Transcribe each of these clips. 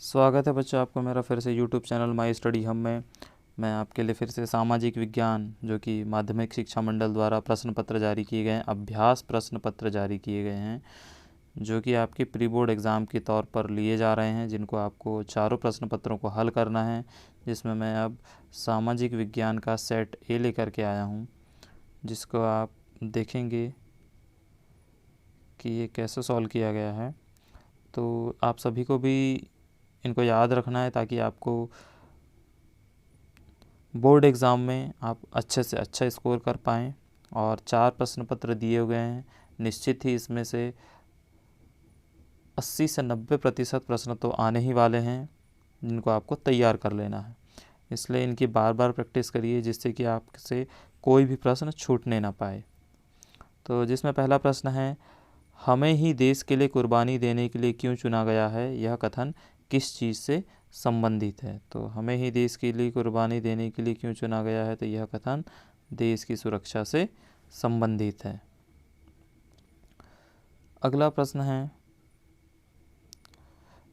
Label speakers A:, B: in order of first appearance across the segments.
A: स्वागत है बच्चों आपको मेरा फिर से यूट्यूब चैनल माई स्टडी हम में। मैं आपके लिए फिर से सामाजिक विज्ञान जो कि माध्यमिक शिक्षा मंडल द्वारा प्रश्न पत्र जारी किए गए हैं, अभ्यास प्रश्न पत्र जारी किए गए हैं जो कि आपके प्री बोर्ड एग्ज़ाम के तौर पर लिए जा रहे हैं, जिनको आपको चारों प्रश्न पत्रों को हल करना है। जिसमें मैं अब सामाजिक विज्ञान का सेट ए लेकर के आया हूँ, जिसको आप देखेंगे कि ये कैसे सॉल्व किया गया है। तो आप सभी को भी इनको याद रखना है ताकि आपको बोर्ड एग्ज़ाम में आप अच्छे से अच्छा स्कोर कर पाएँ। और 4 प्रश्न पत्र दिए हुए हैं। निश्चित ही इसमें से 80 से 90% प्रश्न तो आने ही वाले हैं, जिनको आपको तैयार कर लेना है। इसलिए इनकी बार बार प्रैक्टिस करिए, जिससे कि आपसे कोई भी प्रश्न छूटने ना पाए। तो जिसमें पहला प्रश्न है, हमें ही देश के लिए कुर्बानी देने के लिए क्यों चुना गया है, यह कथन किस चीज़ से संबंधित है। तो हमें ही देश के लिए कुर्बानी देने के लिए क्यों चुना गया है, तो यह कथन देश की सुरक्षा से संबंधित है। अगला प्रश्न है,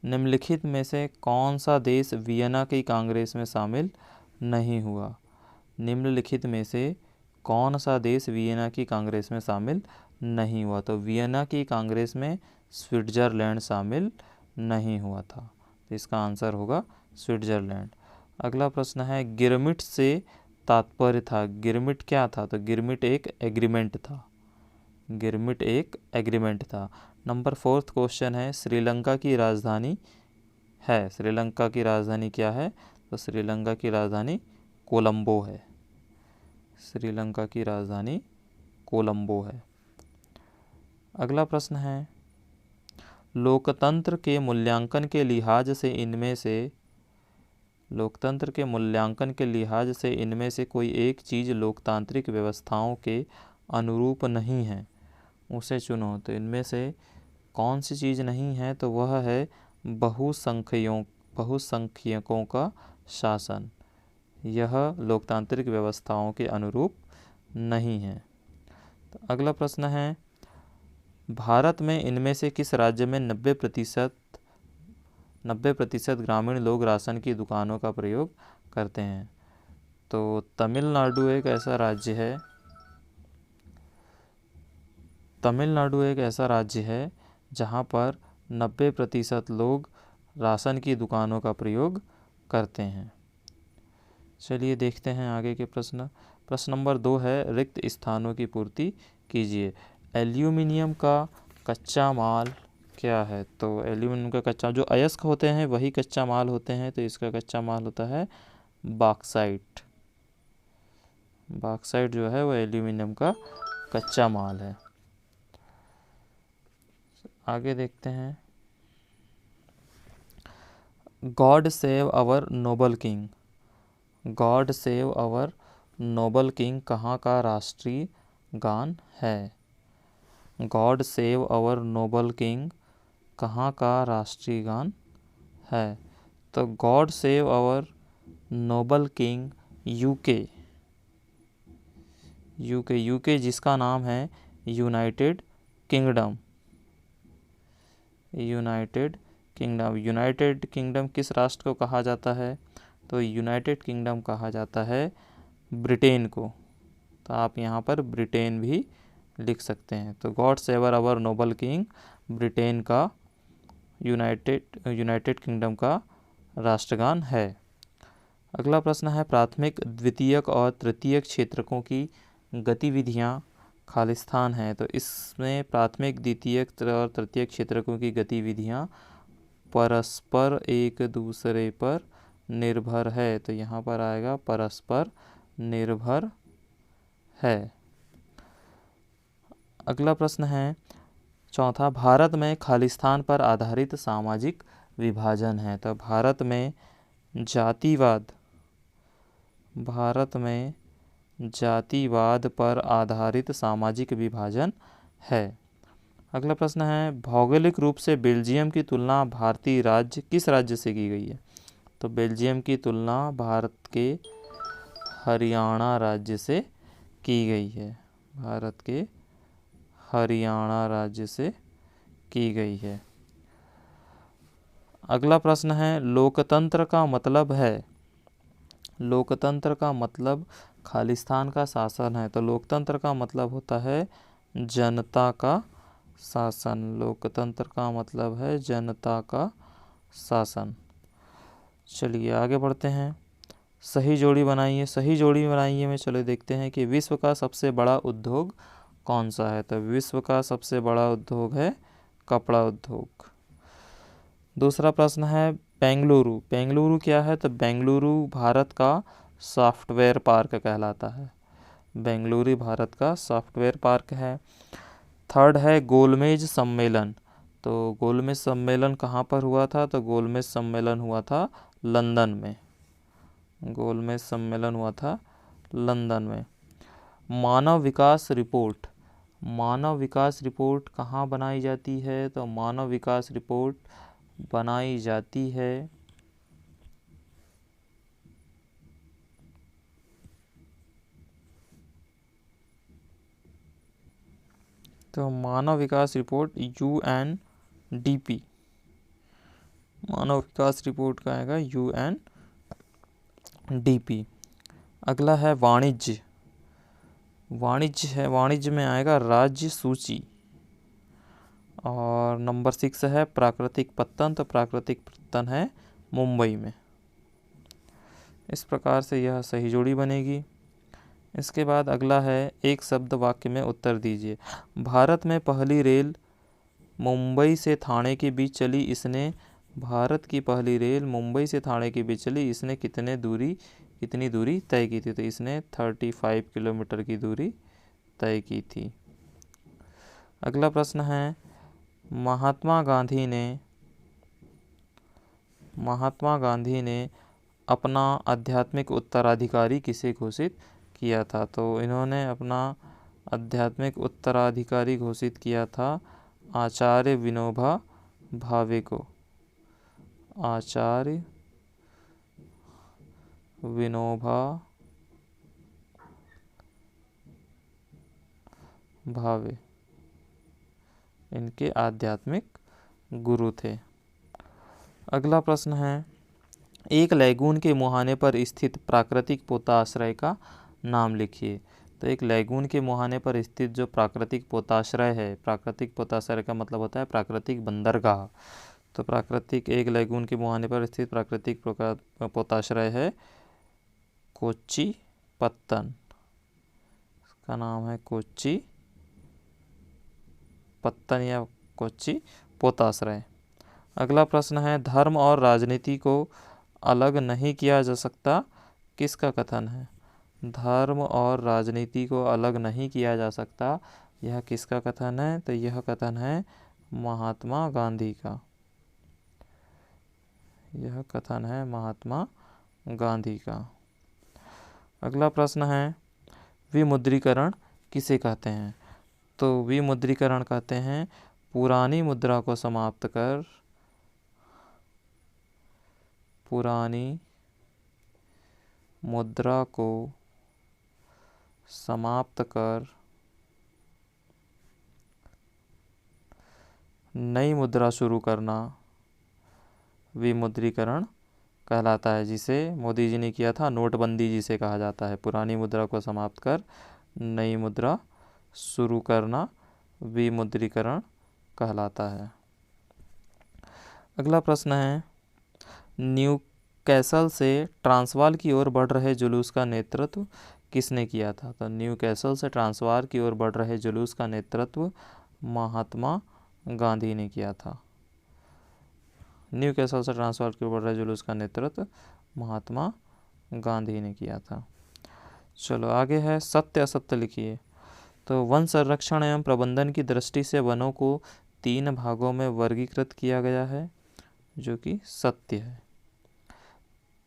A: निम्नलिखित में से कौन सा देश वियना की कांग्रेस में शामिल नहीं हुआ। निम्नलिखित में से कौन सा देश वियना की कांग्रेस में शामिल नहीं हुआ। तो वियना की कांग्रेस में स्विट्ज़रलैंड शामिल नहीं हुआ था, तो इसका आंसर होगा स्विट्ज़रलैंड। अगला प्रश्न है, गिरमिट से तात्पर्य था। गिरमिट क्या था, तो गिरमिट एक एग्रीमेंट था। गिरमिट एक एग्रीमेंट था। नंबर 4 क्वेश्चन है, श्रीलंका की राजधानी है। श्रीलंका की राजधानी क्या है, तो श्रीलंका की राजधानी कोलंबो है। श्रीलंका की राजधानी कोलंबो है। अगला प्रश्न है, लोकतंत्र के मूल्यांकन के लिहाज से इनमें से कोई एक चीज़ लोकतांत्रिक व्यवस्थाओं के अनुरूप नहीं है, उसे चुनो। तो इनमें से कौन सी चीज़ नहीं है, तो वह है बहुसंख्यकों का शासन। यह लोकतांत्रिक व्यवस्थाओं के अनुरूप नहीं है। तो अगला प्रश्न है, भारत में इनमें से किस राज्य में 90% ग्रामीण लोग राशन की दुकानों का प्रयोग करते हैं। तो तमिलनाडु एक ऐसा राज्य है जहाँ पर 90% लोग राशन की दुकानों का प्रयोग करते हैं। चलिए देखते हैं आगे के प्रश्न। प्रश्न नंबर 2 है, रिक्त स्थानों की पूर्ति कीजिए। एल्यूमिनियम का कच्चा माल क्या है। तो एल्यूमिनियम का कच्चा, जो अयस्क होते हैं वही कच्चा माल होते हैं, तो इसका कच्चा माल होता है बॉक्साइट। बॉक्साइट जो है वो एल्यूमिनियम का कच्चा माल है। आगे देखते हैं, God save our noble king. God save our noble king कहाँ का राष्ट्रीय गान है। God save our noble king कहाँ का राष्ट्रीय गान है। तो God save our noble king UK जिसका नाम है यूनाइटेड किंगडम। यूनाइटेड किंगडम किस राष्ट्र को कहा जाता है, तो यूनाइटेड किंगडम कहा जाता है ब्रिटेन को। तो आप यहाँ पर ब्रिटेन भी लिख सकते हैं। तो God save our noble king Britain का यूनाइटेड किंगडम का राष्ट्रगान है। अगला प्रश्न है, प्राथमिक द्वितीयक और तृतीयक क्षेत्रकों की गतिविधियाँ खालिस्तान है। तो इसमें प्राथमिक द्वितीयक और तृतीयक क्षेत्रकों की गतिविधियाँ परस्पर एक दूसरे पर निर्भर है। तो यहाँ पर आएगा परस्पर निर्भर है। अगला प्रश्न है, चौथा, भारत में खालिस्तान पर आधारित सामाजिक विभाजन है। तो भारत में जातिवाद पर आधारित सामाजिक विभाजन है। अगला प्रश्न है, भौगोलिक रूप से बेल्जियम की तुलना भारतीय राज्य किस राज्य से की गई है। तो बेल्जियम की तुलना भारत के हरियाणा राज्य से की गई है। भारत के हरियाणा राज्य से की गई है। अगला प्रश्न है, लोकतंत्र का मतलब है, लोकतंत्र का मतलब खालिस्तान का शासन है, तो लोकतंत्र का मतलब होता है जनता का शासन। लोकतंत्र का मतलब है जनता का शासन। चलिए आगे बढ़ते हैं। सही जोड़ी बनाइए, सही जोड़ी बनाइए में चलो देखते हैं कि विश्व का सबसे बड़ा उद्योग कौन सा है। तो विश्व का सबसे बड़ा उद्योग है कपड़ा उद्योग। दूसरा प्रश्न है, बेंगलुरु, बेंगलुरु क्या है। तो बेंगलुरु भारत का सॉफ्टवेयर पार्क कहलाता है। बेंगलुरु भारत का सॉफ्टवेयर पार्क है। थर्ड है गोलमेज सम्मेलन। तो गोलमेज सम्मेलन कहाँ पर हुआ था। तो गोलमेज सम्मेलन हुआ था लंदन में। गोलमेज सम्मेलन हुआ था लंदन में। मानव विकास रिपोर्ट, मानव विकास रिपोर्ट कहाँ बनाई जाती है। तो मानव विकास रिपोर्ट बनाई जाती है तो मानव विकास रिपोर्ट UNDP, मानव विकास रिपोर्ट का आएगा UNDP। अगला है वाणिज्य, वाणिज्य है, वाणिज्य में आएगा राज्य सूची। और नंबर 6 है प्राकृतिक पत्तन। तो प्राकृतिक पत्तन है मुंबई में। इस प्रकार से यह सही जोड़ी बनेगी। इसके बाद अगला है, एक शब्द वाक्य में उत्तर दीजिए। भारत में पहली रेल मुंबई से थाने के बीच चली, इसने, भारत की पहली रेल मुंबई से थाने के बीच चली, इसने कितनी दूरी तय की थी। तो इसने 35 किलोमीटर की दूरी तय की थी। अगला प्रश्न है, महात्मा गांधी ने अपना आध्यात्मिक उत्तराधिकारी किसे घोषित किया था। तो इन्होंने अपना आध्यात्मिक उत्तराधिकारी घोषित किया था आचार्य विनोबा भावे को। आचार्य विनोबा भावे इनके आध्यात्मिक गुरु थे। अगला प्रश्न है, एक लैगून के मुहाने पर स्थित प्राकृतिक पोताश्रय का नाम लिखिए। तो एक लैगून के मुहाने पर स्थित जो प्राकृतिक पोताश्रय है, प्राकृतिक पोताश्रय का मतलब होता है प्राकृतिक बंदरगाह। तो प्राकृतिक, एक लैगून के मुहाने पर स्थित प्राकृतिक पोताश्रय है कोच्चि पत्तन। इसका नाम है कोच्चि पत्तन या कोच्चि पोताश्रय। अगला प्रश्न है, धर्म और राजनीति को अलग नहीं किया जा सकता, किसका कथन है। धर्म और राजनीति को अलग नहीं किया जा सकता, यह किसका कथन है। तो यह कथन है महात्मा गांधी का। यह कथन है महात्मा गांधी का। अगला प्रश्न है, विमुद्रीकरण किसे कहते हैं। तो विमुद्रीकरण कहते हैं पुरानी मुद्रा को समाप्त कर, पुरानी मुद्रा को समाप्त कर नई मुद्रा शुरू करना विमुद्रीकरण कहलाता है, जिसे मोदी जी ने किया था, नोटबंदी जिसे कहा जाता है। पुरानी मुद्रा को समाप्त कर नई मुद्रा शुरू करना विमुद्रीकरण कहलाता है। अगला प्रश्न है, न्यूकैसल से ट्रांसवाल की ओर बढ़ रहे जुलूस का नेतृत्व किसने किया था। तो न्यूकैसल से ट्रांसवाल की ओर बढ़ रहे जुलूस का नेतृत्व महात्मा गांधी ने किया था। न्यूकैसल से ट्रांसवाल की ओर बढ़ रहे जुलूस का नेतृत्व महात्मा गांधी ने किया था। चलो आगे है, सत्य असत्य लिखिए। तो वन संरक्षण एवं प्रबंधन की दृष्टि से वनों को 3 भागों में वर्गीकृत किया गया है, जो कि सत्य है।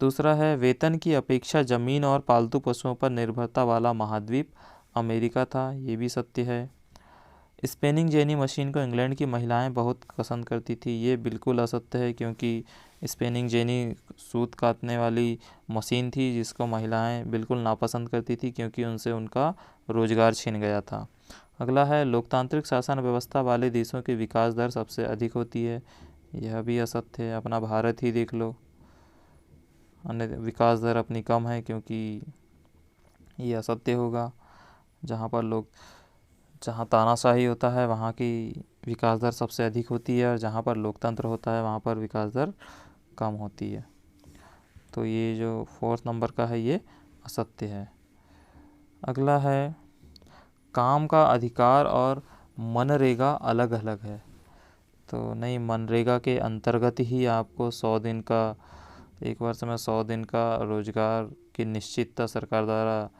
A: दूसरा है, वेतन की अपेक्षा जमीन और पालतू पशुओं पर निर्भरता वाला महाद्वीप अमेरिका था, ये भी सत्य है। स्पिनिंग जेनी मशीन को इंग्लैंड की महिलाएं बहुत पसंद करती थी, ये बिल्कुल असत्य है, क्योंकि स्पिनिंग जेनी सूत काटने वाली मशीन थी जिसको महिलाएं बिल्कुल नापसंद करती थी, क्योंकि उनसे उनका रोजगार छीन गया था। अगला है, लोकतांत्रिक शासन व्यवस्था वाले देशों की विकास दर सबसे अधिक होती है, यह भी असत्य है। अपना भारत ही देख लो, अन्य विकास दर अपनी कम है, क्योंकि ये असत्य होगा। जहाँ तानाशाही होता है वहाँ की विकास दर सबसे अधिक होती है, और जहाँ पर लोकतंत्र होता है वहाँ पर विकास दर कम होती है। तो ये जो 4th नंबर का है ये असत्य है। अगला है, काम का अधिकार और मनरेगा अलग अलग है। तो नहीं, मनरेगा के अंतर्गत ही आपको 100 दिन का, एक वर्ष में 100 दिन का रोजगार की निश्चितता सरकार द्वारा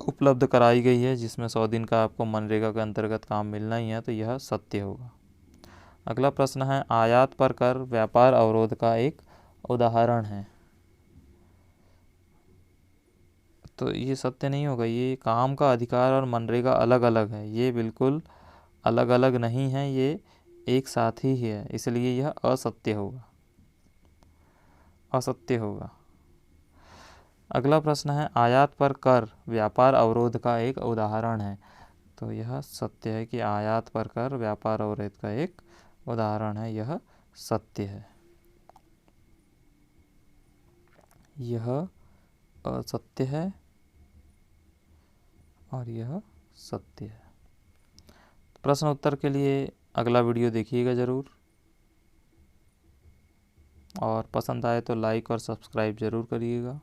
A: उपलब्ध कराई गई है, जिसमें 100 दिन का आपको मनरेगा के अंतर्गत काम मिलना ही है। तो यह सत्य होगा। अगला प्रश्न है, आयात पर कर व्यापार अवरोध का एक उदाहरण है। तो ये सत्य नहीं होगा। ये काम का अधिकार और मनरेगा अलग अलग है, ये बिल्कुल अलग अलग नहीं है, ये एक साथ ही है, इसलिए यह असत्य होगा, असत्य होगा। अगला प्रश्न है, आयात पर कर व्यापार अवरोध का एक उदाहरण है। तो यह सत्य है कि आयात पर कर व्यापार अवरोध का एक उदाहरण है, यह सत्य है। यह असत्य है और यह सत्य है। प्रश्न उत्तर के लिए अगला वीडियो देखिएगा ज़रूर, और पसंद आए तो लाइक और सब्सक्राइब ज़रूर करिएगा।